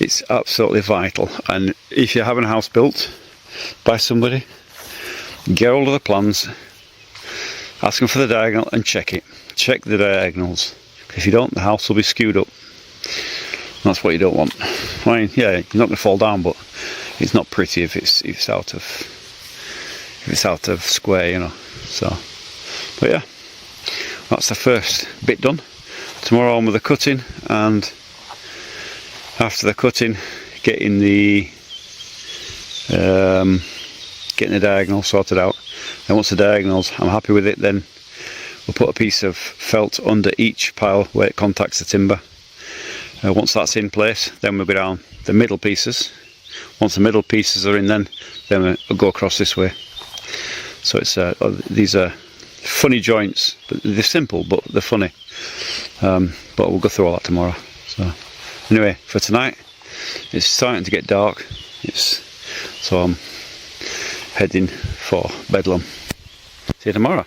It's absolutely vital. And if you're having a house built by somebody, get hold of the plans, ask them for the diagonal and check it. Check the diagonals. If you don't, the house will be skewed up. That's what you don't want. I mean, yeah, you're not going to fall down, but it's not pretty if it's out of square, you know. So, but yeah, that's the first bit done. Tomorrow on with the cutting, and after the cutting, getting the diagonal sorted out. And once the diagonals, I'm happy with it, then we'll put a piece of felt under each pile where it contacts the timber. Once that's in place, then we'll go down the middle pieces. Once the middle pieces are in, then we'll go across this way. So it's these are funny joints, but they're simple, but they're funny. But we'll go through all that tomorrow. So anyway, for tonight, it's starting to get dark. So I'm heading for Bedlam. See you tomorrow.